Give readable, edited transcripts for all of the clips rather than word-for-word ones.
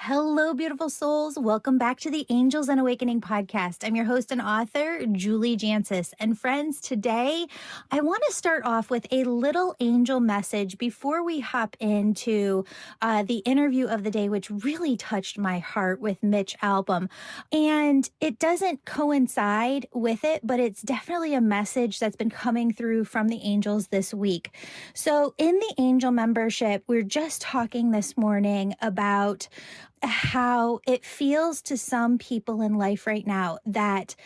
Hello, beautiful souls. Welcome back to the Angels and Awakening podcast. I'm your host and author, Julie Jancis. And friends, today I want to start off with a little angel message before we hop into the interview of the day, which really touched my heart with Mitch Albom. And it doesn't coincide with it, but it's definitely a message that's been coming through from the angels this week. So in the angel membership, we're just talking this morning about how it feels to some people in life right now that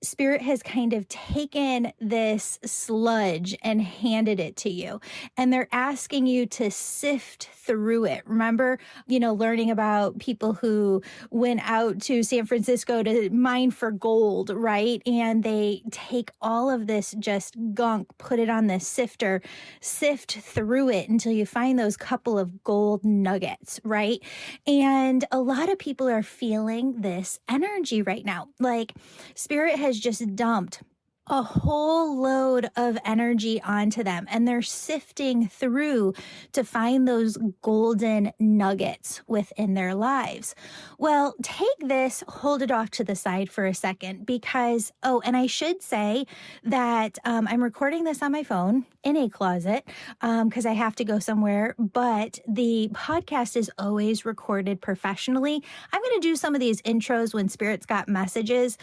Spirit has kind of taken this sludge and handed it to you, and they're asking you to sift through it. Remember, learning about people who went out to San Francisco to mine for gold, right? And they take all of this just gunk, put it on this sifter, sift through it until you find those couple of gold nuggets, right? And a lot of people are feeling this energy right now. Like Spirit has just dumped a whole load of energy onto them, and they're sifting through to find those golden nuggets within their lives. Well, take this, hold it off to the side for a second because, and I should say that I'm recording this on my phone in a closet because I have to go somewhere, but the podcast is always recorded professionally. I'm going to do some of these intros when Spirit's got messages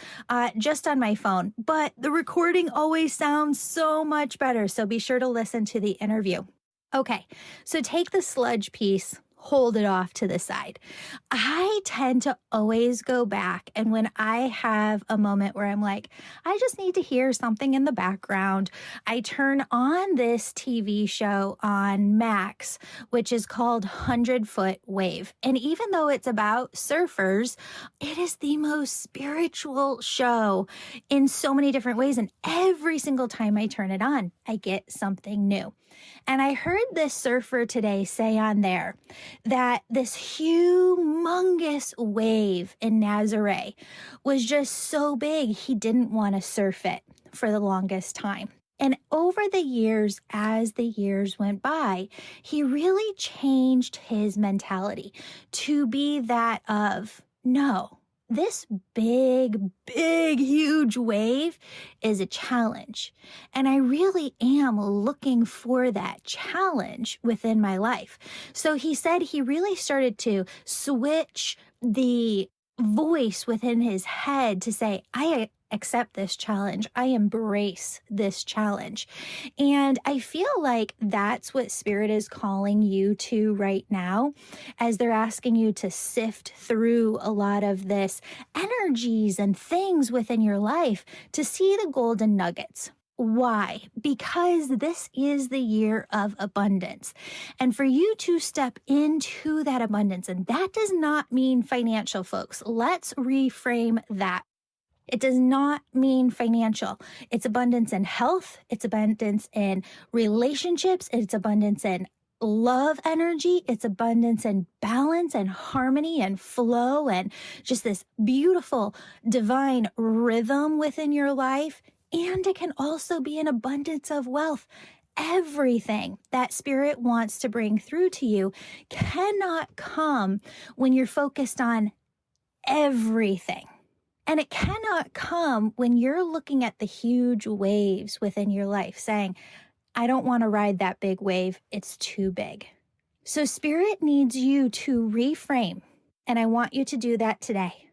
just on my phone, but the recording always sounds so much better. So be sure to listen to the interview. Okay, so take the sludge piece, hold it off to the side. I tend to always go back, and when I have a moment where I'm like, I just need to hear something in the background, I turn on this TV show on Max, which is called 100-Foot Wave. And even though it's about surfers, it is the most spiritual show in so many different ways. And every single time I turn it on, I get something new. And I heard this surfer today say on there that this humongous wave in Nazaré was just so big, he didn't want to surf it for the longest time. And over the years, as the years went by, he really changed his mentality to be that of, no, this big, huge wave is a challenge. And I really am looking for that challenge within my life. So he said he really started to switch the voice within his head to say, I accept this challenge. I embrace this challenge. And I feel like that's what Spirit is calling you to right now, as they're asking you to sift through a lot of this energies and things within your life to see the golden nuggets. Why? Because this is the year of abundance. And for you to step into that abundance, and that does not mean financial, folks. Let's reframe that. It does not mean financial. It's abundance in health. It's abundance in relationships. It's abundance in love energy. It's abundance in balance and harmony and flow and just this beautiful divine rhythm within your life. And it can also be an abundance of wealth. Everything that Spirit wants to bring through to you cannot come when you're focused on everything. And it cannot come when you're looking at the huge waves within your life saying, I don't want to ride that big wave. It's too big. So Spirit needs you to reframe. And I want you to do that today.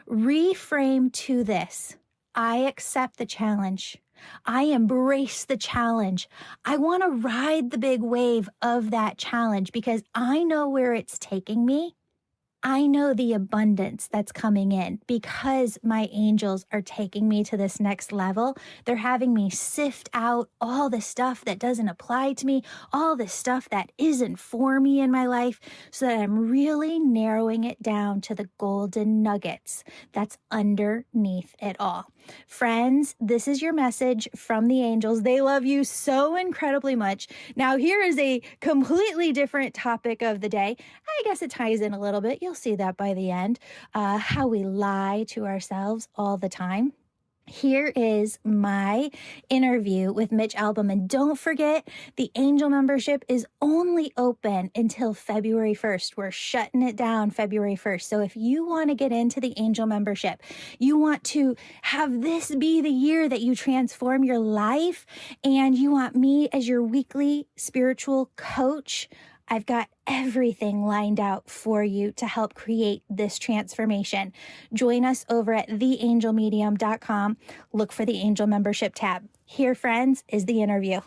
Reframe to this. I accept the challenge. I embrace the challenge. I want to ride the big wave of that challenge because I know where it's taking me. I know the abundance that's coming in because my angels are taking me to this next level. They're having me sift out all the stuff that doesn't apply to me, all the stuff that isn't for me in my life, so that I'm really narrowing it down to the golden nuggets that's underneath it all. Friends, this is your message from the angels. They love you so incredibly much. Now, here is a completely different topic of the day. I guess it ties in a little bit. You'll see that by the end. How we lie to ourselves all the time. Here is my interview with Mitch Albom. And don't forget, the Angel membership is only open until February 1st. We're shutting it down February 1st. So if you want to get into the Angel membership, you want to have this be the year that you transform your life, and you want me as your weekly spiritual coach, I've got everything lined out for you to help create this transformation. Join us over at theangelmedium.com. Look for the Angel Membership tab. Here, friends, is the interview.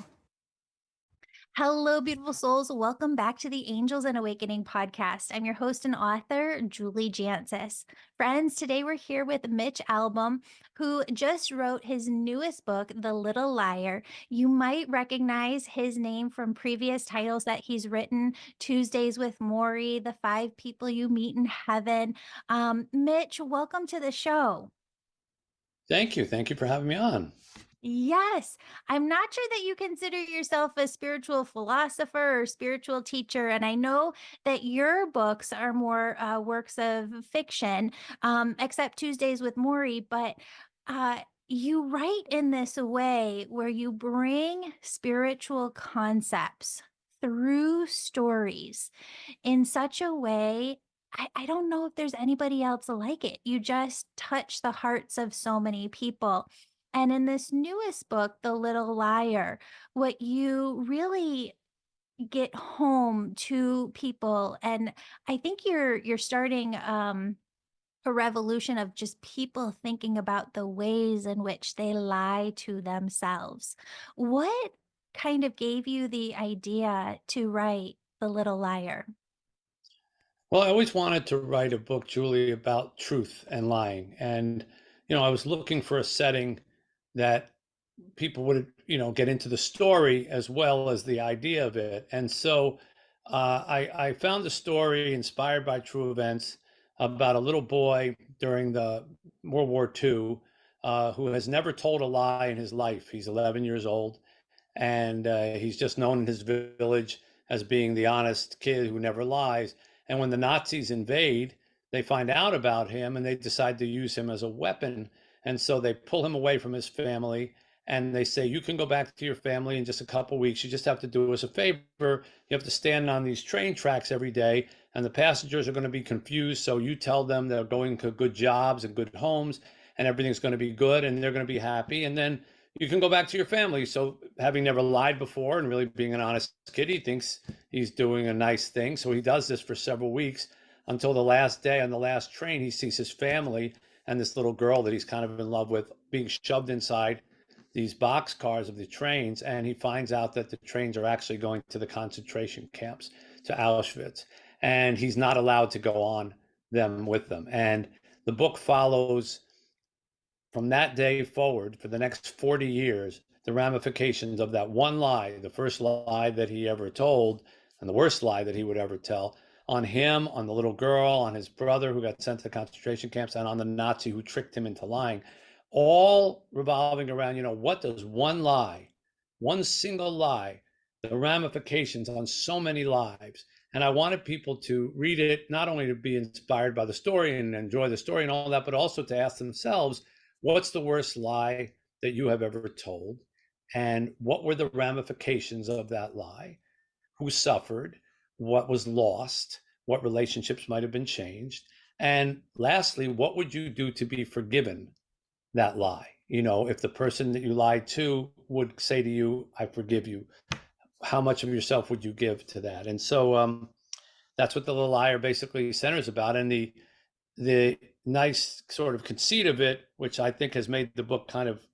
Hello, beautiful souls. Welcome back to the Angels and Awakening podcast. I'm your host and author, Julie Jancis. Friends, today we're here with Mitch Albom, who just wrote his newest book, The Little Liar. You might recognize his name from previous titles that he's written: Tuesdays with Morrie, The 5 People You Meet in Heaven. Mitch, welcome to the show. Thank you. Thank you for having me on. Yes. I'm not sure that you consider yourself a spiritual philosopher or spiritual teacher. And I know that your books are more works of fiction, except Tuesdays with Morrie. But you write in this way where you bring spiritual concepts through stories in such a way. I don't know if there's anybody else like it. You just touch the hearts of so many people. And in this newest book, The Little Liar, what you really get home to people, and I think you're starting a revolution of just people thinking about the ways in which they lie to themselves. What kind of gave you the idea to write The Little Liar? Well, I always wanted to write a book, Julie, about truth and lying. And, I was looking for a setting that people would, get into the story as well as the idea of it. And so I found a story inspired by true events about a little boy during the World War II who has never told a lie in his life. He's 11 years old, and he's just known in his village as being the honest kid who never lies. And when the Nazis invade, they find out about him and they decide to use him as a weapon. And so they pull him away from his family and they say, you can go back to your family in just a couple of weeks. You just have to do us a favor. You have to stand on these train tracks every day, and the passengers are going to be confused. So you tell them they're going to good jobs and good homes and everything's going to be good and they're going to be happy. And then you can go back to your family. So having never lied before and really being an honest kid, he thinks he's doing a nice thing. So he does this for several weeks until the last day on the last train. He sees his family and this little girl that he's kind of in love with being shoved inside these box cars of the trains. And he finds out that the trains are actually going to the concentration camps, to Auschwitz. And he's not allowed to go on them with them. And the book follows from that day forward for the next 40 years, the ramifications of that one lie, the first lie that he ever told, and the worst lie that he would ever tell, on him, on the little girl, on his brother who got sent to the concentration camps, and on the Nazi who tricked him into lying, all revolving around, what does one lie, one single lie, the ramifications on so many lives. And I wanted people to read it, not only to be inspired by the story and enjoy the story and all that, but also to ask themselves, what's the worst lie that you have ever told? And what were the ramifications of that lie? Who suffered? What was lost? What relationships might have been changed? And lastly, what would you do to be forgiven that lie? If the person that you lied to would say to you, I forgive you, how much of yourself would you give to that? And so that's what The Little Liar basically centers about. And the nice sort of conceit of it, which I think has made the book kind of,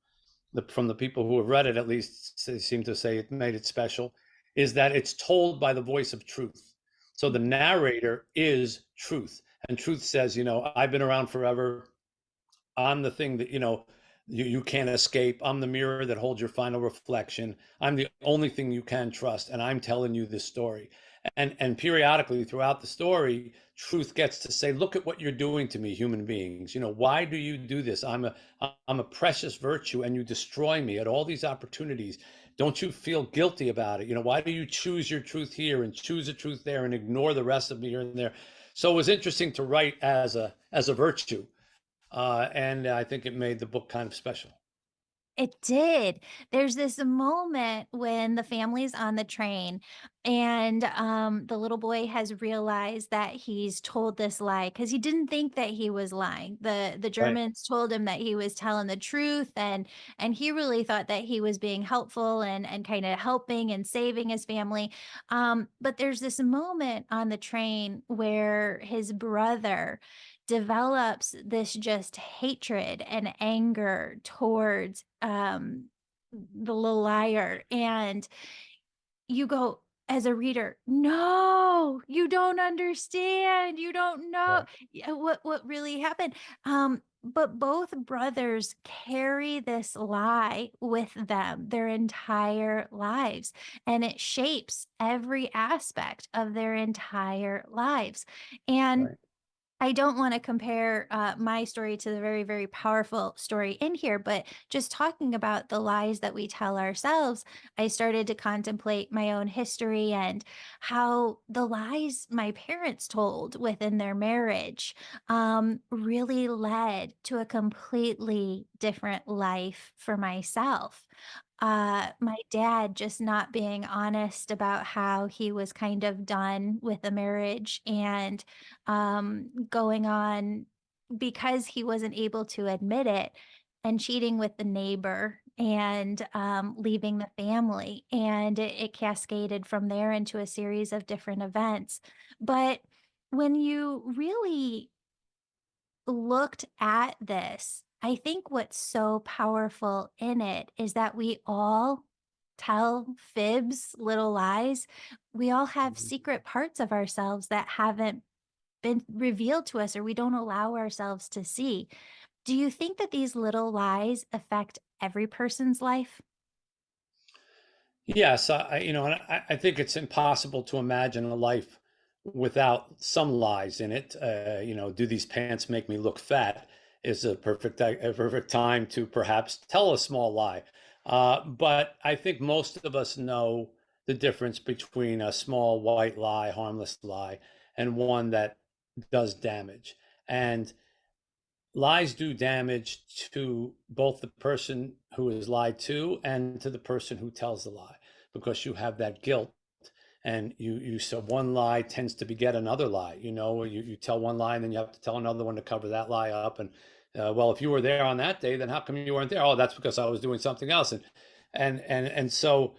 from the people who have read it, at least they seem to say it made it special, is that it's told by the voice of truth. So the narrator is truth, and truth says, I've been around forever. I'm the thing that, you can't escape. I'm the mirror that holds your final reflection. I'm the only thing you can trust, and I'm telling you this story. And periodically throughout the story, truth gets to say, look at what you're doing to me, human beings. Why do you do this? I'm a precious virtue, and you destroy me at all these opportunities. Don't you feel guilty about it? Why do you choose your truth here and choose a truth there and ignore the rest of me here and there? So it was interesting to write as a virtue. And I think it made the book kind of special. It did. There's this moment when the family's on the train and the little boy has realized that he's told this lie because he didn't think that he was lying. The Right, Germans told him that he was telling the truth, and he really thought that he was being helpful and kind of helping and saving his family. But there's this moment on the train where his brother develops this just hatred and anger towards the little liar, and you go as a reader, "No, you don't understand, you don't know, right, yeah, what really happened." But both brothers carry this lie with them their entire lives, and it shapes every aspect of their entire lives. And right. I don't want to compare my story to the very, very powerful story in here, but just talking about the lies that we tell ourselves, I started to contemplate my own history and how the lies my parents told within their marriage really led to a completely different life for myself. My dad just not being honest about how he was kind of done with the marriage and going on because he wasn't able to admit it and cheating with the neighbor and leaving the family. And it cascaded from there into a series of different events. But when you really looked at this, I think what's so powerful in it is that we all tell fibs, little lies. We all have Mhm. secret parts of ourselves that haven't been revealed to us or we don't allow ourselves to see. Do you think that these little lies affect every person's life? Yes, and I think it's impossible to imagine a life without some lies in it. Do these pants make me look fat? Is a perfect time to perhaps tell a small lie. But I think most of us know the difference between a small white lie, harmless lie, and one that does damage. And lies do damage to both the person who is lied to and to the person who tells the lie, because you have that guilt, and you so one lie tends to beget another lie. You tell one lie and then you have to tell another one to cover that lie up. And well, if you were there on that day, then how come you weren't there? Oh, that's because I was doing something else. And so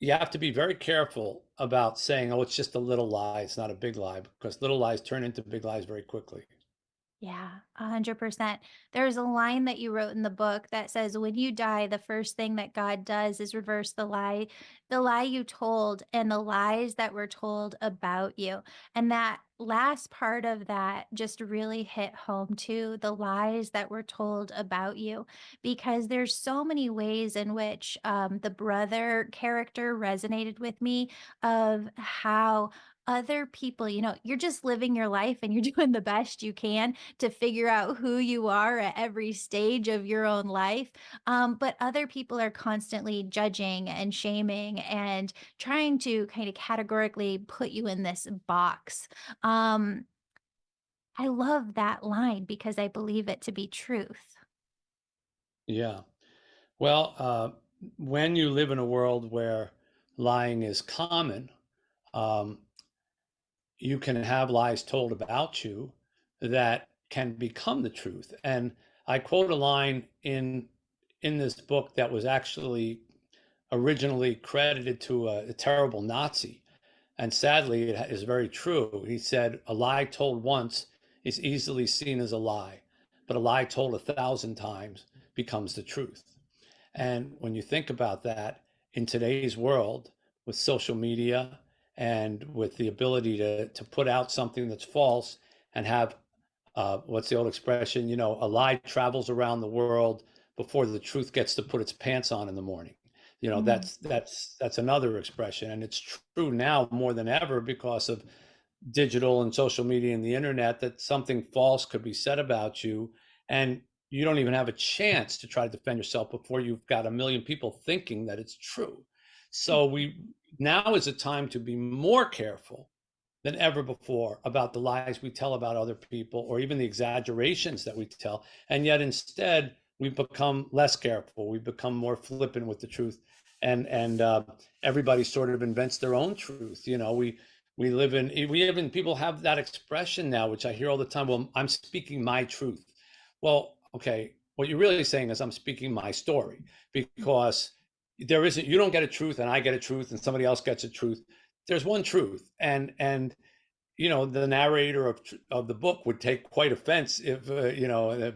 you have to be very careful about saying, oh, it's just a little lie, it's not a big lie, because little lies turn into big lies very quickly. Yeah, 100%. There's a line that you wrote in the book that says, when you die, the first thing that God does is reverse the lie you told, and the lies that were told about you. And that last part of that just really hit home too, the lies that were told about you, because there's so many ways in which the brother character resonated with me of how other people, you're just living your life and you're doing the best you can to figure out who you are at every stage of your own life. But other people are constantly judging and shaming and trying to kind of categorically put you in this box. Um, I love that line because I believe it to be truth. Yeah. Well, when you live in a world where lying is common, um, you can have lies told about you that can become the truth. And I quote a line in this book that was actually originally credited to a terrible Nazi, and sadly, it is very true. He said, "A lie told once is easily seen as a lie, but a lie told 1,000 times becomes the truth." And when you think about that in today's world with social media and with the ability to put out something that's false and have what's the old expression? A lie travels around the world before the truth gets to put its pants on in the morning. Mm, That's another expression, and it's true now more than ever because of digital and social media and the internet, that something false could be said about you, and you don't even have a chance to try to defend yourself before you've got a million people thinking that it's true. So we now is a time to be more careful than ever before about the lies we tell about other people, or even the exaggerations that we tell. And yet instead we've become less careful. We've become more flippant with the truth, and everybody sort of invents their own truth. We even people have that expression now, which I hear all the time. Well, I'm speaking my truth. Well, okay, what you're really saying is I'm speaking my story, because there isn't you don't get a truth and I get a truth and somebody else gets a truth. There's one truth, and the narrator of the book would take quite offense if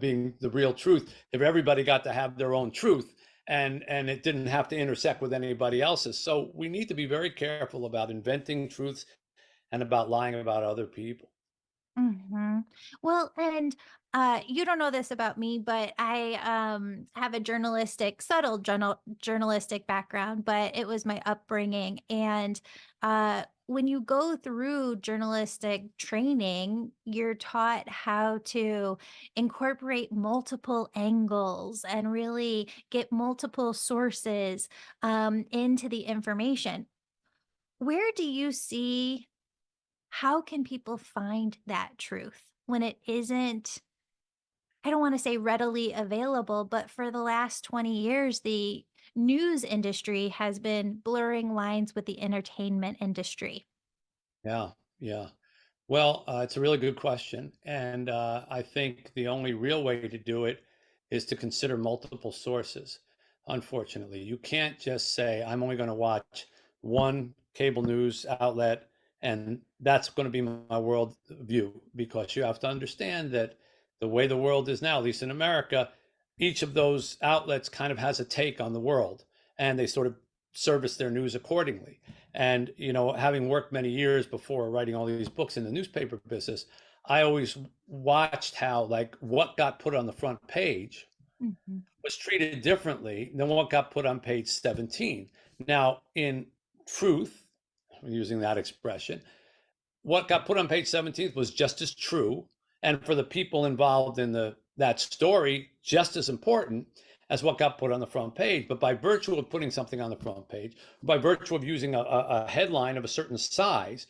being the real truth, if everybody got to have their own truth, and it didn't have to intersect with anybody else's. So we need to be very careful about inventing truths and about lying about other people. Mhm. Well, and, you don't know this about me, but I, have a subtle journalistic background, but it was my upbringing, and, when you go through journalistic training, you're taught how to incorporate multiple angles and really get multiple sources, into the information. Where do you see how can people find that truth when it isn't, I don't want to say readily available, but for the last 20 years, the news industry has been blurring lines with the entertainment industry? Yeah, yeah. Well, it's a really good question. And I think the only real way to do it is to consider multiple sources. Unfortunately, you can't just say, I'm only going to watch one cable news outlet and that's going to be my world view, because you have to understand that the way the world is now, at least in America, each of those outlets kind of has a take on the world, and they sort of service their news accordingly. And, having worked many years before writing all these books in the newspaper business, I always watched how, like, what got put on the front page Mhm. was treated differently than what got put on page 17. Now, in truth, using that expression, what got put on page 17 was just as true, and for the people involved in that story, just as important as what got put on the front page. But by virtue of putting something on the front page, by virtue of using a headline of a certain size,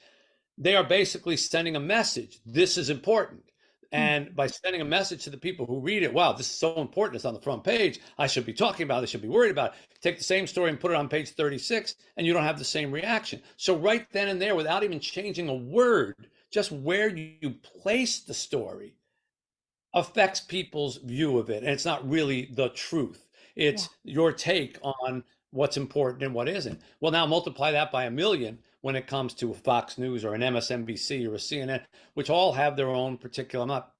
they are basically sending a message. This is important. And Mhm. by sending a message to the people who read it, wow, this is so important. It's on the front page. I should be talking about it. I should be worried about it. Take the same story and put it on page 36, and you don't have the same reaction. So, right then and there, without even changing a word, just where you place the story affects people's view of it. And it's not really the truth, Yeah. it's your take on what's important and what isn't. Well, now multiply that by a million when it comes to a Fox News or an MSNBC or a CNN, which all have their own particular, I'm not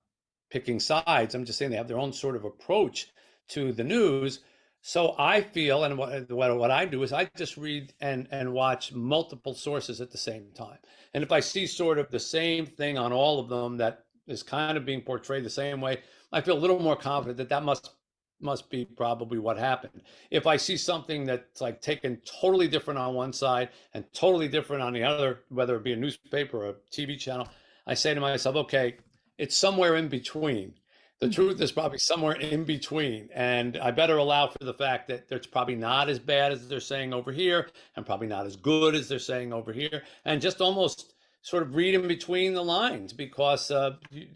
picking sides, I'm just saying they have their own sort of approach to the news. So I feel, and what I do is I just read and watch multiple sources at the same time. And if I see sort of the same thing on all of them that is kind of being portrayed the same way, I feel a little more confident that that must be probably what happened. If I see something that's like taken totally different on one side and totally different on the other, whether it be a newspaper or a TV channel, I say to myself, okay, it's somewhere in between. The truth is probably somewhere in between. And I better allow for the fact that it's probably not as bad as they're saying over here, and probably not as good as they're saying over here. And just almost sort of read in between the lines, because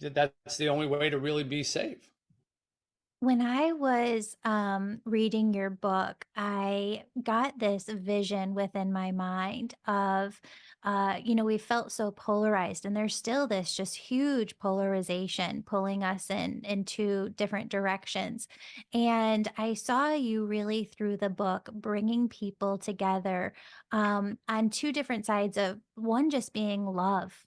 that's the only way to really be safe. When I was reading your book, I got this vision within my mind of, we felt so polarized, and there's still this just huge polarization pulling us in two different directions. And I saw you really through the book bringing people together on two different sides of one just being love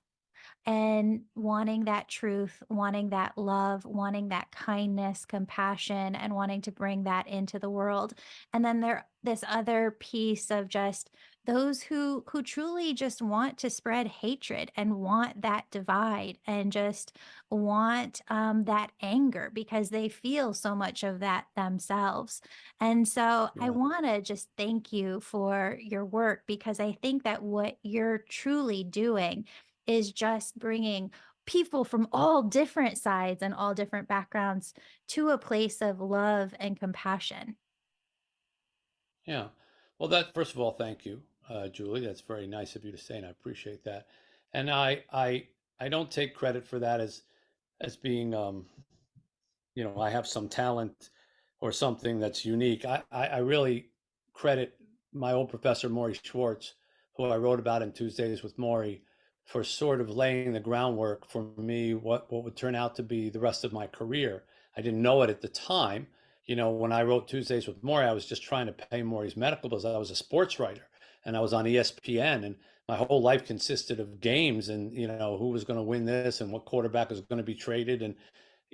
and wanting that truth, wanting that love, wanting that kindness, compassion, and wanting to bring that into the world. And then there this other piece of just those who truly just want to spread hatred and want that divide and just want that anger because they feel so much of that themselves. And so I Yeah. want to just thank you for your work because I think that what you're truly doing is just bringing people from all different sides and all different backgrounds to a place of love and compassion. Yeah. Well, that first of all, thank you, Julie. That's very nice of you to say, and I appreciate that. And I don't take credit for that as being I have some talent or something that's unique. I really credit my old professor, Maury Schwartz, who I wrote about in Tuesdays with Morrie, for sort of laying the groundwork for me, what would turn out to be the rest of my career. I didn't know it at the time. When I wrote Tuesdays with Morrie, I was just trying to pay Maury's medical bills. I was a sports writer and I was on ESPN, and my whole life consisted of games and, who was going to win this and what quarterback was going to be traded and,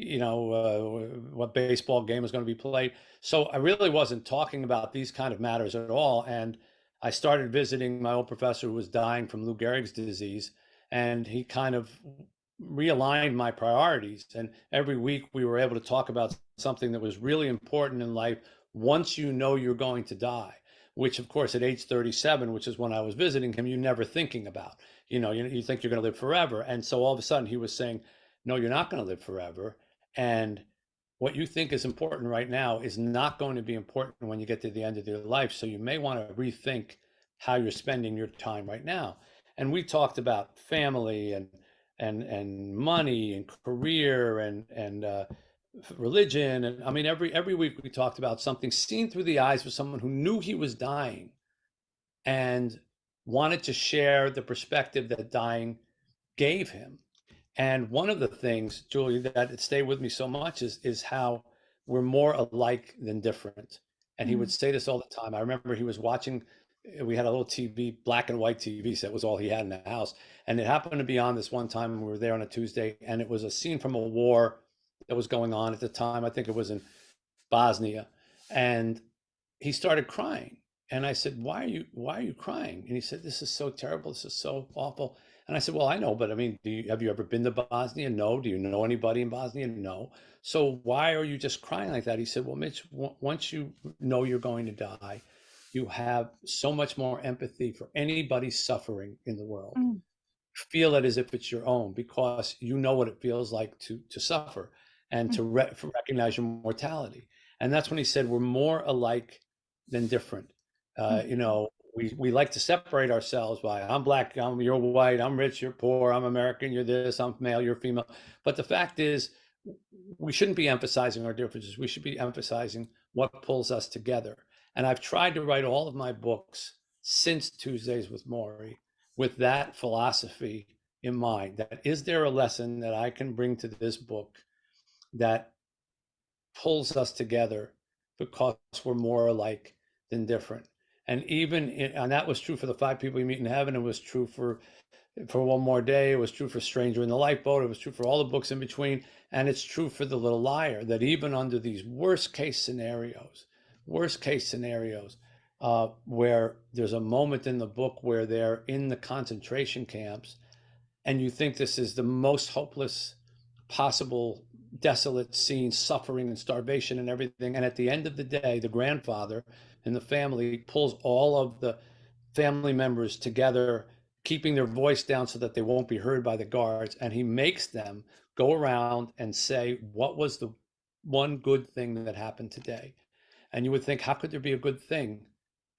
what baseball game was going to be played. So I really wasn't talking about these kind of matters at all. And I started visiting my old professor who was dying from Lou Gehrig's disease, and he kind of realigned my priorities. And every week we were able to talk about something that was really important in life once you know you're going to die, which of course at age 37, which is when I was visiting him, you're never thinking about. You think you're going to live forever. And so all of a sudden he was saying, no, you're not going to live forever. And what you think is important right now is not going to be important when you get to the end of your life. So you may want to rethink how you're spending your time right now. And we talked about family and money and career and religion. And I mean, every week we talked about something seen through the eyes of someone who knew he was dying and wanted to share the perspective that dying gave him. And one of the things, Julie, that stayed with me so much is how we're more alike than different. And he would say this all the time. I remember he was watching, we had a little TV, black and white TV set was all he had in the house. And it happened to be on this one time when we were there on a Tuesday, and it was a scene from a war that was going on at the time. I think it was in Bosnia. And he started crying. And I said, why are you crying? And he said, this is so terrible. This is so awful. And I said, well, I know, but I mean, have you ever been to Bosnia? No. Do you know anybody in Bosnia? No. So why are you just crying like that? He said, well, Mitch, once you know you're going to die, you have so much more empathy for anybody suffering in the world. Mm. Feel it as if it's your own, because you know what it feels like to suffer and to recognize your mortality. And that's when he said, we're more alike than different. We like to separate ourselves by, I'm black, you're white, I'm rich, you're poor, I'm American, you're this, I'm male, you're female. But the fact is, we shouldn't be emphasizing our differences. We should be emphasizing what pulls us together. And I've tried to write all of my books since Tuesdays with Morrie with that philosophy in mind, that is there a lesson that I can bring to this book that pulls us together because we're more alike than different. And and that was true for the 5 people you meet in heaven. It was true for One More Day. It was true for Stranger in the Lifeboat. It was true for all the books in between. And it's true for The Little Liar, that even under these worst case scenarios, where there's a moment in the book where they're in the concentration camps and you think this is the most hopeless possible, desolate scene, suffering and starvation and everything. And at the end of the day, the grandfather in the family pulls all of the family members together, keeping their voice down so that they won't be heard by the guards. And he makes them go around and say, what was the one good thing that happened today? And you would think, how could there be a good thing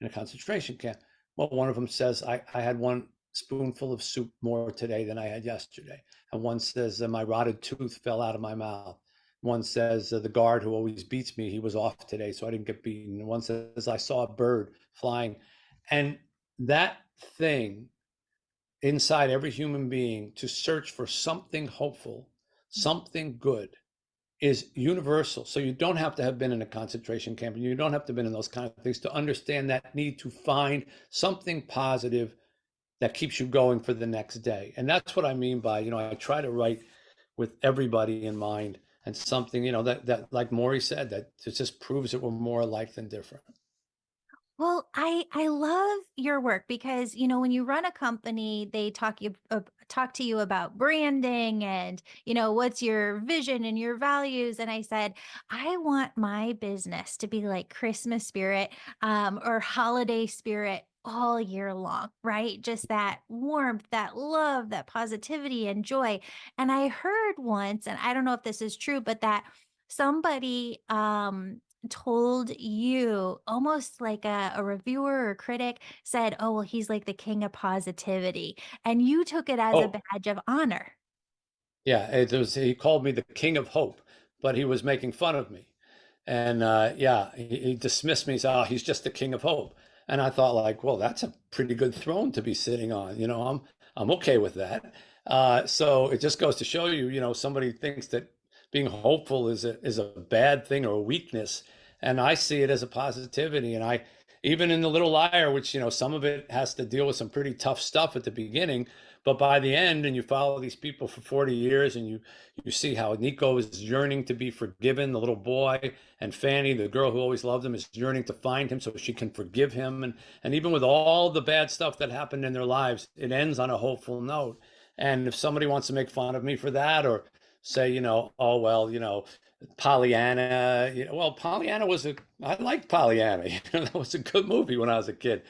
in a concentration camp? Well, one of them says, I had one spoonful of soup more today than I had yesterday. And one says, my rotted tooth fell out of my mouth. One says, the guard who always beats me, he was off today, so I didn't get beaten. And one says, I saw a bird flying. And that thing inside every human being to search for something hopeful, something good, is universal. So you don't have to have been in a concentration camp, and you don't have to have been in those kind of things to understand that need to find something positive that keeps you going for the next day. And that's what I mean by, I try to write with everybody in mind, and something, that like Morrie said, that it just proves that we're more alike than different. Well, I love your work because, when you run a company, they talk to you about branding and, what's your vision and your values. And I said, I want my business to be like Christmas spirit, or holiday spirit all year long, right? Just that warmth, that love, that positivity and joy. And I heard once, and I don't know if this is true, but that somebody told you, almost like a reviewer or critic said, oh, well, he's like the king of positivity. And you took it as a Oh, badge of honor. yeah, he called me the king of hope, but he was making fun of me. And yeah, he dismissed me. He said, "Oh, he's just the king of hope." And I thought, like, well, that's a pretty good throne to be sitting on. I'm okay with that. So it just goes to show you, somebody thinks that being hopeful is a bad thing or a weakness, and I see it as a positivity. And I, even in The Little Liar, which some of it has to deal with some pretty tough stuff at the beginning, but by the end, and you follow these people for 40 years, and you see how Nico is yearning to be forgiven, the little boy, and Fanny, the girl who always loved him, is yearning to find him so she can forgive him. And even with all the bad stuff that happened in their lives, it ends on a hopeful note. And if somebody wants to make fun of me for that, or say, oh well, Pollyanna, well, Pollyanna I liked Pollyanna. That was a good movie when I was a kid.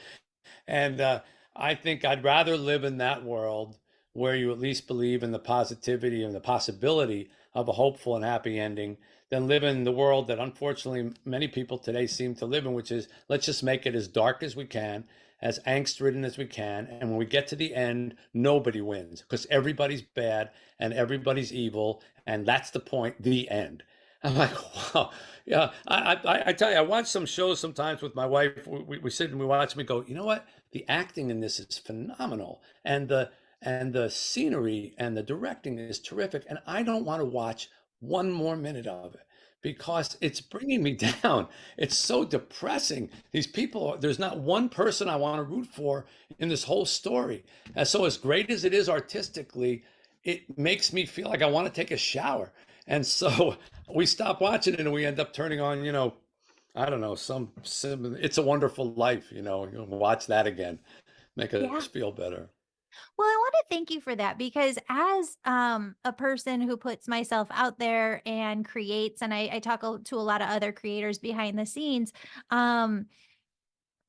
And I think I'd rather live in that world where you at least believe in the positivity and the possibility of a hopeful and happy ending than live in the world that unfortunately many people today seem to live in, which is, let's just make it as dark as we can, as angst ridden as we can. And when we get to the end, nobody wins because everybody's bad and everybody's evil. And that's the point, the end. I'm like, wow. Yeah, I tell you, I watch some shows sometimes with my wife. We sit and we watch and we go, you know what? The acting in this is phenomenal. And the scenery and the directing is terrific. And I don't want to watch one more minute of it because it's bringing me down. It's so depressing. These people, there's not one person I want to root for in this whole story. And so, as great as it is artistically, it makes me feel like I want to take a shower. And so we stop watching it and we end up turning on, I don't know, some It's a Wonderful Life, you'll watch that again, make Yeah. us feel better. Well, I want to thank you for that because as a person who puts myself out there and creates, and I talk to a lot of other creators behind the scenes,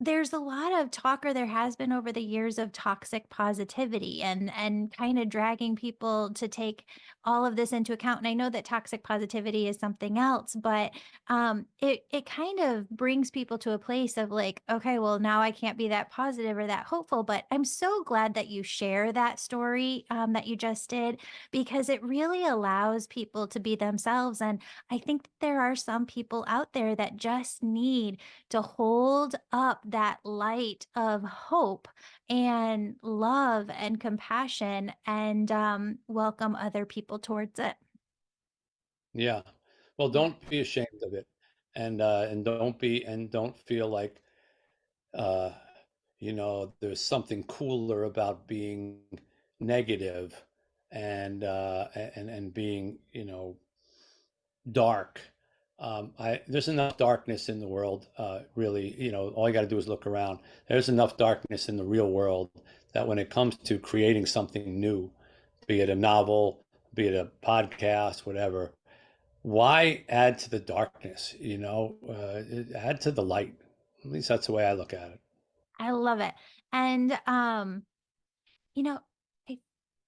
there's a lot of talk, or there has been over the years, of toxic positivity and kind of dragging people to take all of this into account. And I know that toxic positivity is something else, but it kind of brings people to a place of like, okay, well, now I can't be that positive or that hopeful. But I'm so glad that you share that story that you just did, because it really allows people to be themselves. And I think that there are some people out there that just need to hold up that light of hope and love and compassion, and welcome other people towards it. Yeah. Well, Yeah. don't be ashamed of it. And don't feel like, uh, there's something cooler about being negative and being, dark. There's enough darkness in the world, really. All you got to do is look around. There's enough darkness in the real world that when it comes to creating something new, be it a novel, be it a podcast, whatever, why add to the darkness? Add to the light. At least that's the way I look at it. I love it. And you know,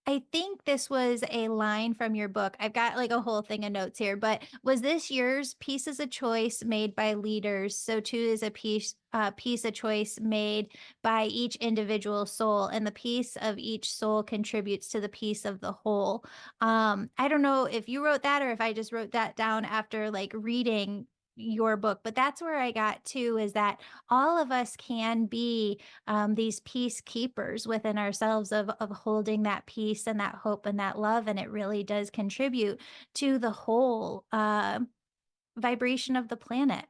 I I think this was a line from your book. I've got like a whole thing of notes here, but was this yours? Peace is a choice made by leaders. So too is a peace a choice made by each individual soul, and the peace of each soul contributes to the peace of the whole. I don't know if you wrote that or if I just wrote that down after like reading your book, but that's where I got to, is that all of us can be these peacekeepers within ourselves of holding that peace and that hope and that love, and it really does contribute to the whole vibration of the planet.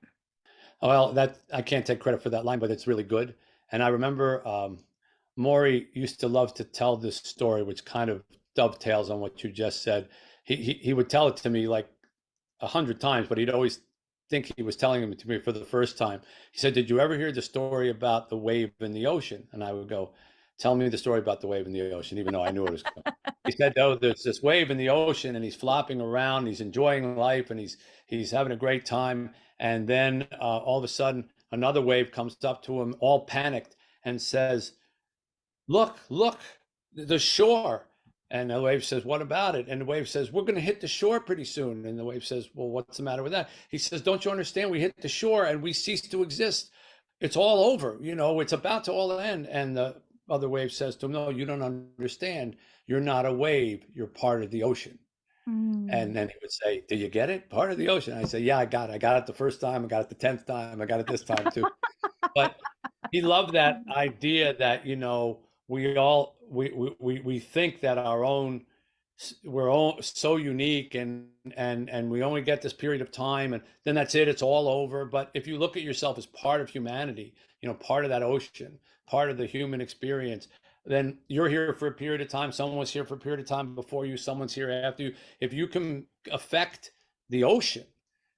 Well, that I can't take credit for that line, but it's really good. And I remember Maury used to love to tell this story, which kind of dovetails on what you just said. He would tell it to me like 100 times, but he'd always think he was telling it to me for the first time. He said, "Did you ever hear the story about the wave in the ocean?" And I would go, "Tell me the story about the wave in the ocean," even though I knew it was coming. He said, "Oh, there's this wave in the ocean, and he's flopping around, he's enjoying life, and he's having a great time. And then all of a sudden, another wave comes up to him, all panicked, and says, 'Look, look, the shore.' And the wave says, 'What about it?' And the wave says, 'We're going to hit the shore pretty soon.' And the wave says, 'Well, what's the matter with that?' He says, 'Don't you understand? We hit the shore and we cease to exist. It's all over. It's about to all end.' And the other wave says to him, 'No, you don't understand. You're not a wave. You're part of the ocean.'" And then he would say, "Do you get it? Part of the ocean." I say, "Yeah, I got it. I got it the first time. I got it the 10th time. I got it this time too." But he loved that idea that, we all we think that we're all so unique, and we only get this period of time, and then that's it, it's all over. But if you look at yourself as part of humanity, part of that ocean, part of the human experience, then you're here for a period of time, someone was here for a period of time before you, someone's here after you. If you can affect the ocean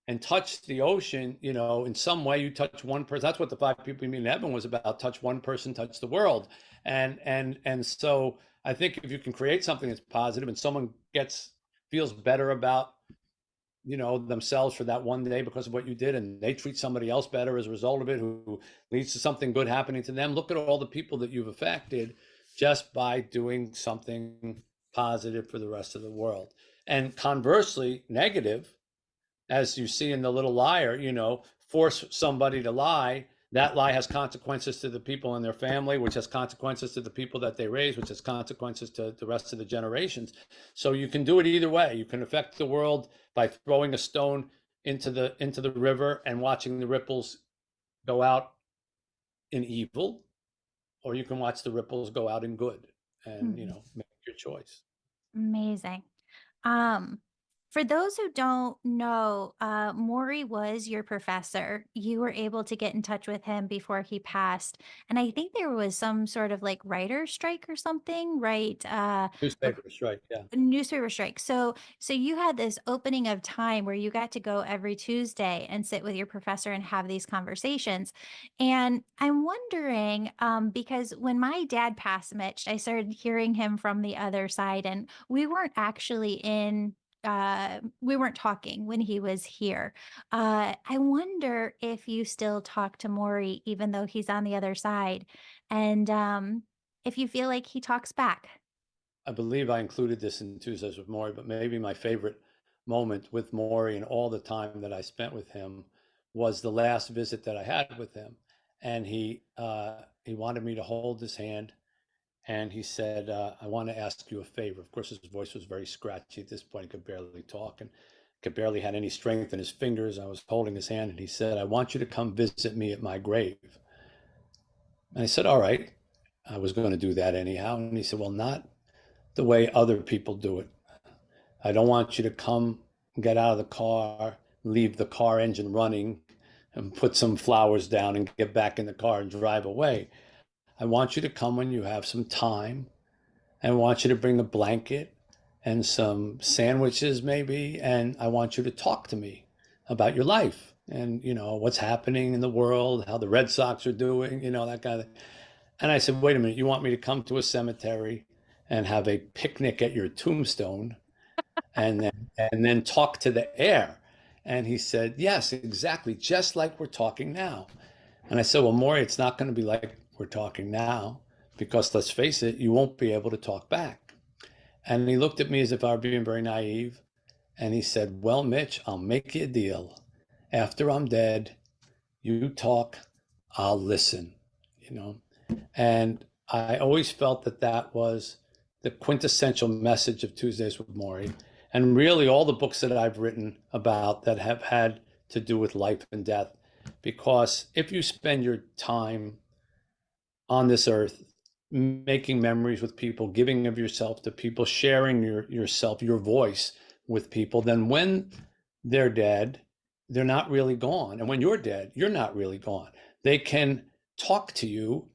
and touch the ocean, in some way, you touch one person. That's what the five people you meet in heaven was about: touch one person, touch the world. And so I think if you can create something that's positive, and someone feels better about themselves for that one day because of what you did, and they treat somebody else better as a result of it, who leads to something good happening to them. Look at all the people that you've affected just by doing something positive for the rest of the world. And conversely, negative, as you see in The Little Liar, force somebody to lie. That lie has consequences to the people in their family, which has consequences to the people that they raise, which has consequences to the rest of the generations. So you can do it either way. You can affect the world by throwing a stone into the river and watching the ripples go out in evil, or you can watch the ripples go out in good, and make your choice. Amazing. Um, for those who don't know, Maury was your professor. You were able to get in touch with him before he passed. And I think there was some sort of like writer strike or something, right? Newspaper strike, yeah. Newspaper strike. So you had this opening of time where you got to go every Tuesday and sit with your professor and have these conversations. And I'm wondering, because when my dad passed, Mitch, I started hearing him from the other side, and we weren't actually we weren't talking when he was here. I wonder if you still talk to Maury even though he's on the other side, and if you feel like he talks back. I believe I included this in Tuesdays with Morrie, but maybe my favorite moment with Morrie and all the time that I spent with him was the last visit that I had with him. And he wanted me to hold his hand, and he said, "I want to ask you a favor." Of course, his voice was very scratchy at this point; he could barely talk and could barely had any strength in his fingers. I was holding his hand, and he said, "I want you to come visit me at my grave." And I said, "All right." I was going to do that anyhow. And he said, "Well, not the way other people do it. I don't want you to come, get out of the car, leave the car engine running, and put some flowers down and get back in the car and drive away. I want you to come when you have some time, and I want you to bring a blanket and some sandwiches maybe, and I want you to talk to me about your life and what's happening in the world, how the Red Sox are doing, that kind of thing." And I said, "Wait a minute, you want me to come to a cemetery and have a picnic at your tombstone and then talk to the air?" And he said, "Yes, exactly, just like we're talking now." And I said, "Well, Maury, it's not going to be like we're talking now, because let's face it, you won't be able to talk back." And he looked at me as if I were being very naive. And he said, "Well, Mitch, I'll make you a deal. After I'm dead, you talk, I'll listen. And I always felt that that was the quintessential message of Tuesdays with Morrie, and really all the books that I've written about that have had to do with life and death. Because if you spend your time on this earth making memories with people, giving of yourself to people, sharing yourself, your voice with people, then when they're dead, they're not really gone. And when you're dead, you're not really gone. They can talk to you.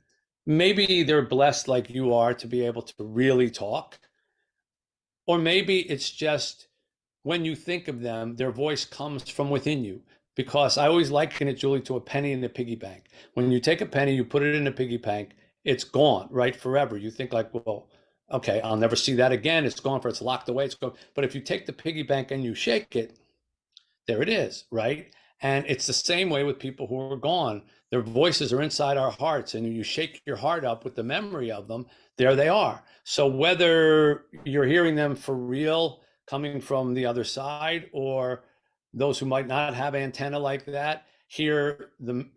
Maybe they're blessed like you are to be able to really talk. Or maybe it's just when you think of them, their voice comes from within you. Because I always liken it, Julie, to a penny in a piggy bank. When you take a penny, you put it in a piggy bank, it's gone, right, forever. You think like, well, okay, I'll never see that again. It's gone, it's locked away, it's gone. But if you take the piggy bank and you shake it, there it is, right? And it's the same way with people who are gone. Their voices are inside our hearts, and you shake your heart up with the memory of them, there they are. So whether you're hearing them for real, coming from the other side, or those who might not have antenna like that, hear them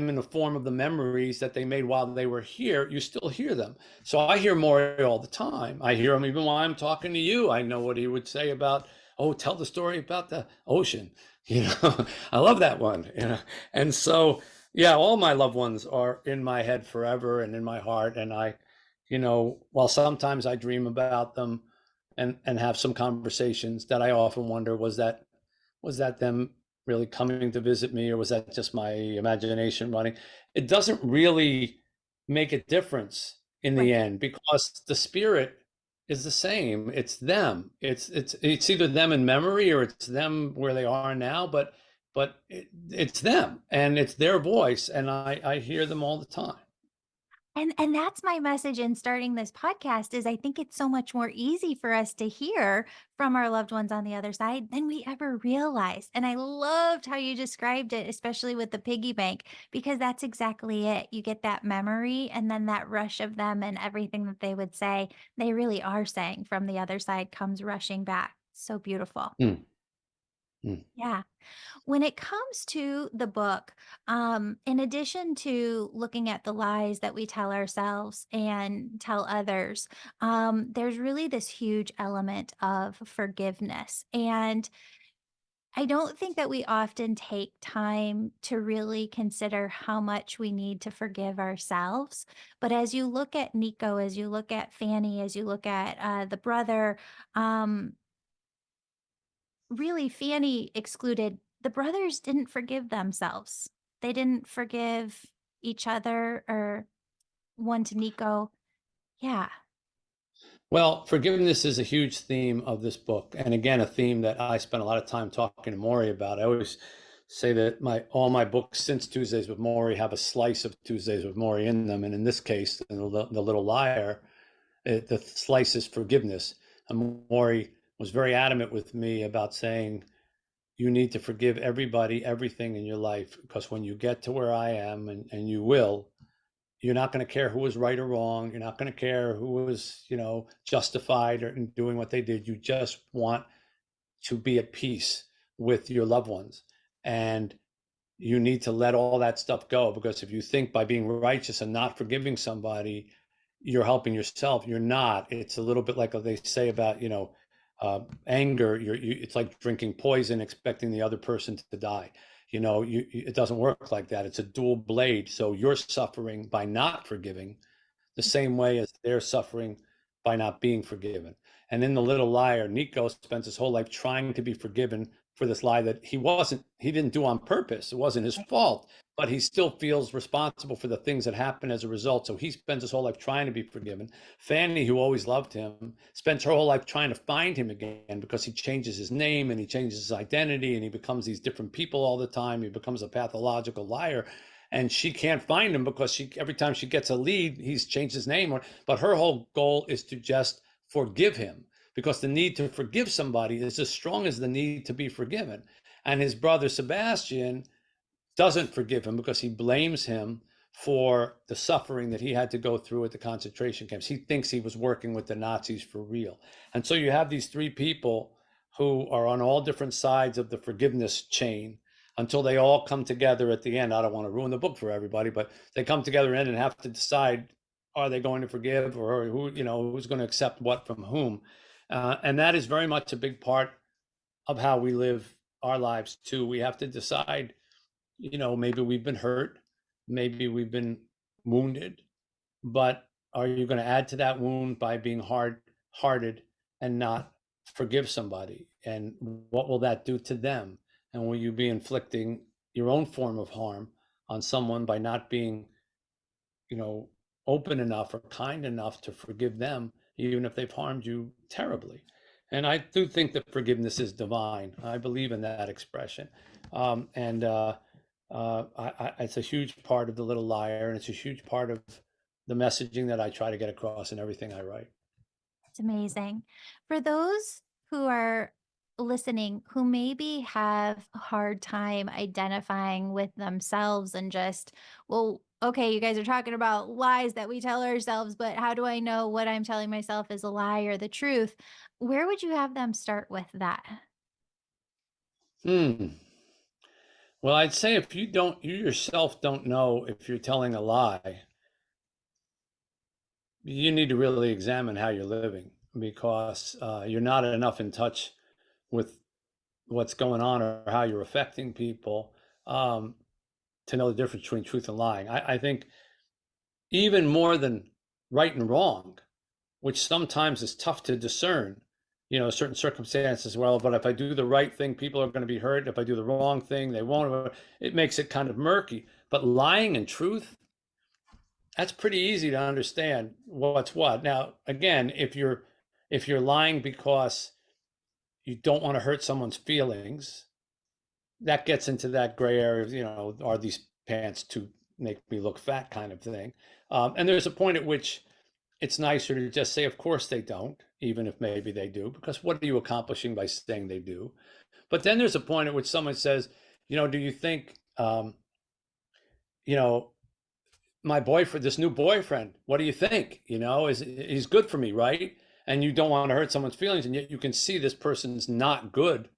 in the form of the memories that they made while they were here, you still hear them. So I hear Morrie all the time. I hear him even while I'm talking to you. I know what he would say about oh, tell the story about the ocean. I love that one. And so, yeah, all my loved ones are in my head forever and in my heart. And while sometimes I dream about them and have some conversations that I often wonder, was that them really coming to visit me, or was that just my imagination running? It doesn't really make a difference in the Right. end, because the spirit is the same. It's them. It's either them in memory or it's them where they are now, but it's them and it's their voice, and I hear them all the time. And that's my message in starting this podcast is I think it's so much more easy for us to hear from our loved ones on the other side than we ever realize. And I loved how you described it, especially with the piggy bank, because that's exactly it. You get that memory and then that rush of them and everything that they would say, they really are saying from the other side comes rushing back. So beautiful. Mm, mm. Yeah. When it comes to the book, in addition to looking at the lies that we tell ourselves and tell others, there's really this huge element of forgiveness. And I don't think that we often take time to really consider how much we need to forgive ourselves. But as you look at Nico, as you look at Fanny, as you look at the brother, um, really, Fanny excluded, the brothers didn't forgive themselves. They didn't forgive each other or one to Nico. Yeah. Well, forgiveness is a huge theme of this book, and again, a theme that I spent a lot of time talking to Morrie about. I always say that all my books since Tuesdays with Morrie have a slice of Tuesdays with Morrie in them, and in this case, in the Little Liar, the slice is forgiveness. And Morrie was very adamant with me about saying, you need to forgive everybody, everything in your life, because when you get to where I am, and you will, you're not going to care who was right or wrong. You're not going to care who was, justified in doing what they did. You just want to be at peace with your loved ones. And you need to let all that stuff go, because if you think by being righteous and not forgiving somebody, you're helping yourself, you're not. It's a little bit like they say about, anger. It's like drinking poison, expecting the other person to die. It doesn't work like that. It's a dual blade. So you're suffering by not forgiving the same way as they're suffering by not being forgiven. And in The Little Liar, Nico spends his whole life trying to be forgiven for this lie that he didn't do on purpose. It wasn't his fault, but he still feels responsible for the things that happen as a result. So he spends his whole life trying to be forgiven. Fanny, who always loved him, spends her whole life trying to find him again, because he changes his name and he changes his identity and he becomes these different people all the time. He becomes a pathological liar. And she can't find him because every time she gets a lead, he's changed his name. But her whole goal is to just forgive him, because the need to forgive somebody is as strong as the need to be forgiven. And his brother Sebastian doesn't forgive him because he blames him for the suffering that he had to go through at the concentration camps. He thinks he was working with the Nazis for real. And so you have these three people who are on all different sides of the forgiveness chain, until they all come together at the end. I don't want to ruin the book for everybody, but they come together in and have to decide, are they going to forgive, or who's going to accept what from whom? And that is very much a big part of how we live our lives too. We have to decide, maybe we've been hurt, maybe we've been wounded, but are you going to add to that wound by being hard-hearted and not forgive somebody? And what will that do to them? And will you be inflicting your own form of harm on someone by not being, open enough or kind enough to forgive them, even if they've harmed you terribly? And I do think that forgiveness is divine. I believe in that expression. And it's a huge part of The Little Liar, and it's a huge part of the messaging that I try to get across in everything I write. It's amazing. For those who are listening who maybe have a hard time identifying with themselves and just, well, okay, you guys are talking about lies that we tell ourselves, but how do I know what I'm telling myself is a lie or the truth? Where would you have them start with that? Hmm. Well, I'd say if you yourself don't know if you're telling a lie, you need to really examine how you're living, because you're not enough in touch with what's going on or how you're affecting people, to know the difference between truth and lying. I think even more than right and wrong, which sometimes is tough to discern, certain circumstances. Well, but if I do the right thing, people are going to be hurt. If I do the wrong thing, they won't. It makes it kind of murky. But lying and truth, that's pretty easy to understand what's what. Now, again, if you're lying because you don't want to hurt someone's feelings, that gets into that gray area of, are these pants to make me look fat kind of thing. And there's a point at which it's nicer to just say, of course they don't, even if maybe they do, because what are you accomplishing by saying they do? But then there's a point at which someone says, do you think, you know, my boyfriend, this new boyfriend, what do you think? Is he's good for me, right? And you don't want to hurt someone's feelings, and yet you can see this person's not good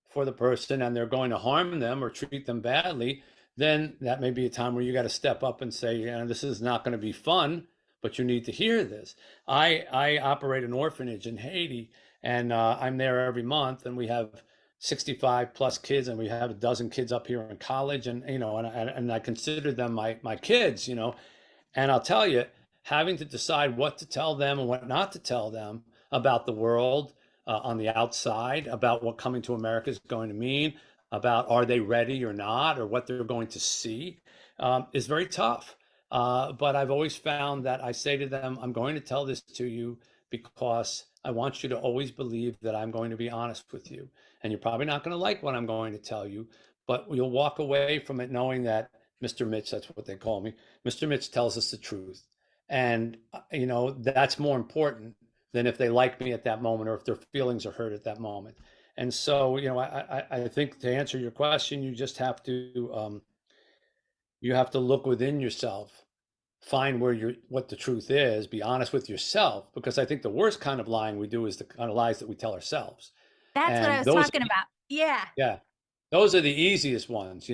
for the person and they're going to harm them or treat them badly. Then that may be a time where you got to step up and say, this is not going to be fun, but you need to hear this. I operate an orphanage in Haiti, and I'm there every month, and we have 65 plus kids, and we have a dozen kids up here in college, and and I consider them my kids, and I'll tell you, having to decide what to tell them and what not to tell them about the world, on the outside, about what coming to America is going to mean, about are they ready or not, or what they're going to see, is very tough. But I've always found that I say to them, I'm going to tell this to you because I want you to always believe that I'm going to be honest with you. And you're probably not going to like what I'm going to tell you, but you'll walk away from it knowing that Mr. Mitch, that's what they call me, Mr. Mitch tells us the truth. And, that's more important than if they like me at that moment or if their feelings are hurt at that moment. And so, I think to answer your question, you just have to, look within yourself, find what the truth is, be honest with yourself, because I think the worst kind of lying we do is the kind of lies that we tell ourselves. That's what I And was those, talking about. Yeah. yeah, those are the easiest ones,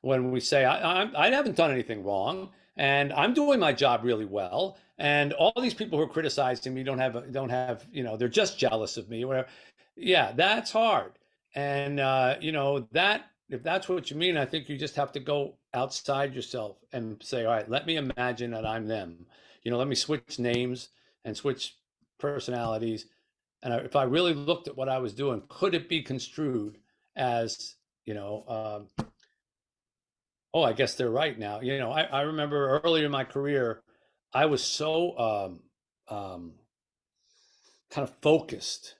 when we say, I haven't done anything wrong and I'm doing my job really well. And all these people who are criticizing me don't have, they're just jealous of me or whatever. Yeah, that's hard. And, that, if that's what you mean, I think you just have to go outside yourself and say, all right, let me imagine that I'm them. Let me switch names and switch personalities. And if I really looked at what I was doing, could it be construed as, oh, I guess they're right now. I remember earlier in my career, I was so kind of focused.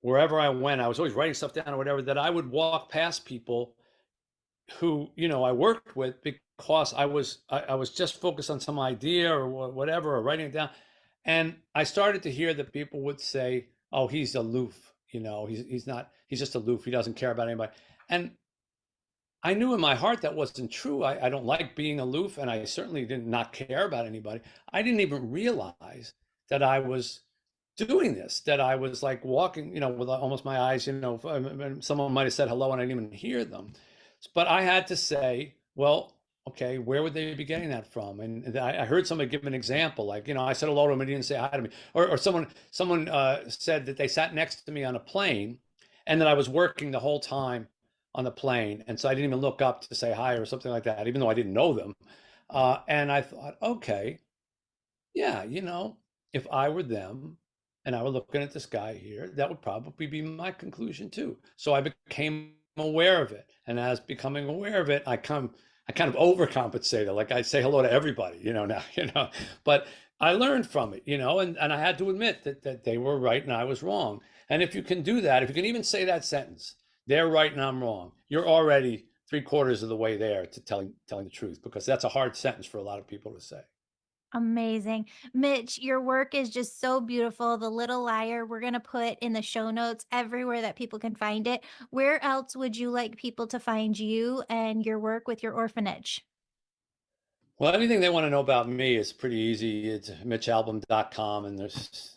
Wherever I went, I was always writing stuff down or whatever, that I would walk past people who, I worked with, because I was just focused on some idea or whatever, or writing it down. And I started to hear that people would say, oh, he's aloof, he's not, he's just aloof, he doesn't care about anybody. And I knew in my heart that wasn't true. I don't like being aloof, and I certainly did not care about anybody. I didn't even realize that I was doing this, that I was like walking, with almost my eyes, someone might have said hello and I didn't even hear them. But I had to say, well, okay, where would they be getting that from? And I heard somebody give an example, like, I said hello to him and he didn't say hi to me. Or someone said that they sat next to me on a plane and that I was working the whole time on the plane. And so I didn't even look up to say hi or something like that, even though I didn't know them. And I thought, okay, yeah, if I were them and I were looking at this guy here, that would probably be my conclusion too. So I became aware of it. And as becoming aware of it, I kind of overcompensated. Like I say hello to everybody, now, but I learned from it, and I had to admit that they were right and I was wrong. And if you can do that, if you can even say that sentence, they're right and I'm wrong, you're already 3/4 of the way there to telling the truth, because that's a hard sentence for a lot of people to say. Amazing. Mitch, your work is just so beautiful. The Little Liar, we're going to put in the show notes everywhere that people can find it. Where else would you like people to find you and your work with your orphanage? Well, anything they want to know about me is pretty easy. It's mitchalbom.com, and there's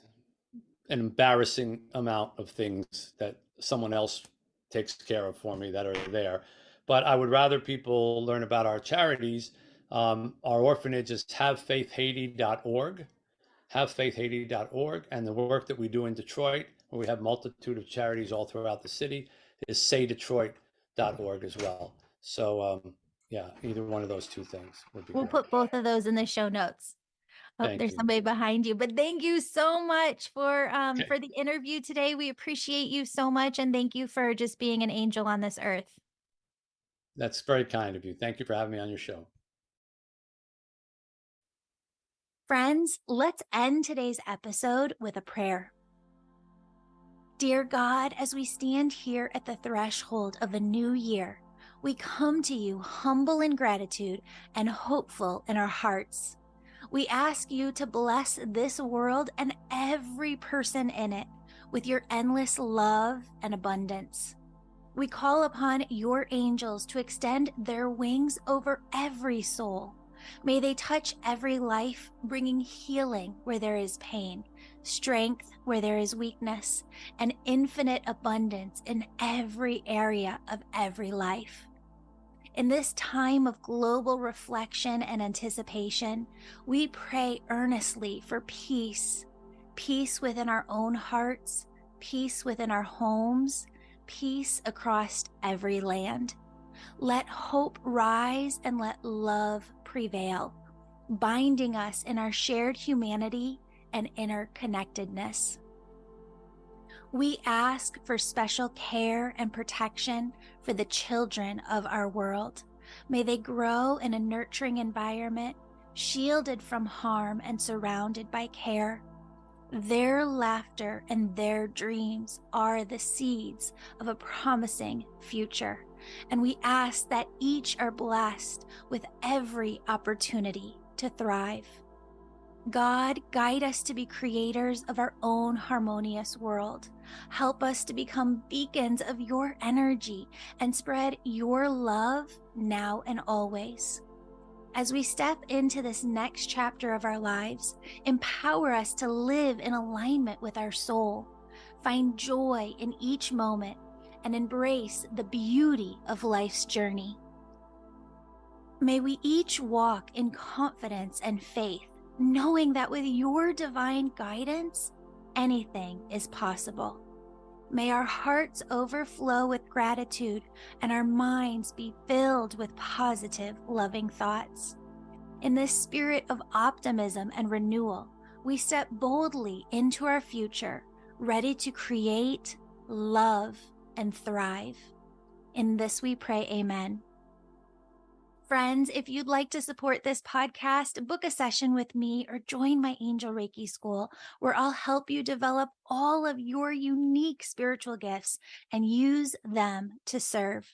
an embarrassing amount of things that someone else takes care of for me that are there. But I would rather people learn about our charities. Our orphanage is havefaithhaiti.org, havefaithhaiti.org, and the work that we do in Detroit, where we have multitude of charities all throughout the city, is saydetroit.org as well. So, yeah, either one of those two things would be We'll great. put both of those in the show notes. Oh, Thank there's you. somebody behind you. But thank you so much Okay. for the interview today. We appreciate you so much, and thank you for just being an angel on this earth. That's very kind of you. Thank you for having me on your show. Friends, let's end today's episode with a prayer. Dear God, as we stand here at the threshold of a new year, we come to you humble in gratitude and hopeful in our hearts. We ask you to bless this world and every person in it with your endless love and abundance. We call upon your angels to extend their wings over every soul. May they touch every life, bringing healing where there is pain, strength where there is weakness, and infinite abundance in every area of every life. In this time of global reflection and anticipation, we pray earnestly for peace, peace within our own hearts, peace within our homes, peace across every land. Let hope rise and let love prevail, binding us in our shared humanity and interconnectedness. We ask for special care and protection for the children of our world. May they grow in a nurturing environment, shielded from harm and surrounded by care. Their laughter and their dreams are the seeds of a promising future, and we ask that each are blessed with every opportunity to thrive. God, guide us to be creators of our own harmonious world. Help us to become beacons of your energy and spread your love now and always. As we step into this next chapter of our lives, empower us to live in alignment with our soul, find joy in each moment, and embrace the beauty of life's journey. May we each walk in confidence and faith, knowing that with your divine guidance, anything is possible. May our hearts overflow with gratitude and our minds be filled with positive, loving thoughts. In this spirit of optimism and renewal, we step boldly into our future, ready to create, love, and thrive. In this we pray, amen. Friends, if you'd like to support this podcast, book a session with me or join my Angel Reiki School, where I'll help you develop all of your unique spiritual gifts and use them to serve.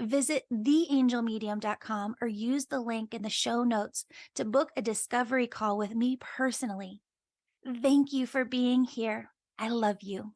Visit theangelmedium.com or use the link in the show notes to book a discovery call with me personally. Thank you for being here. I love you.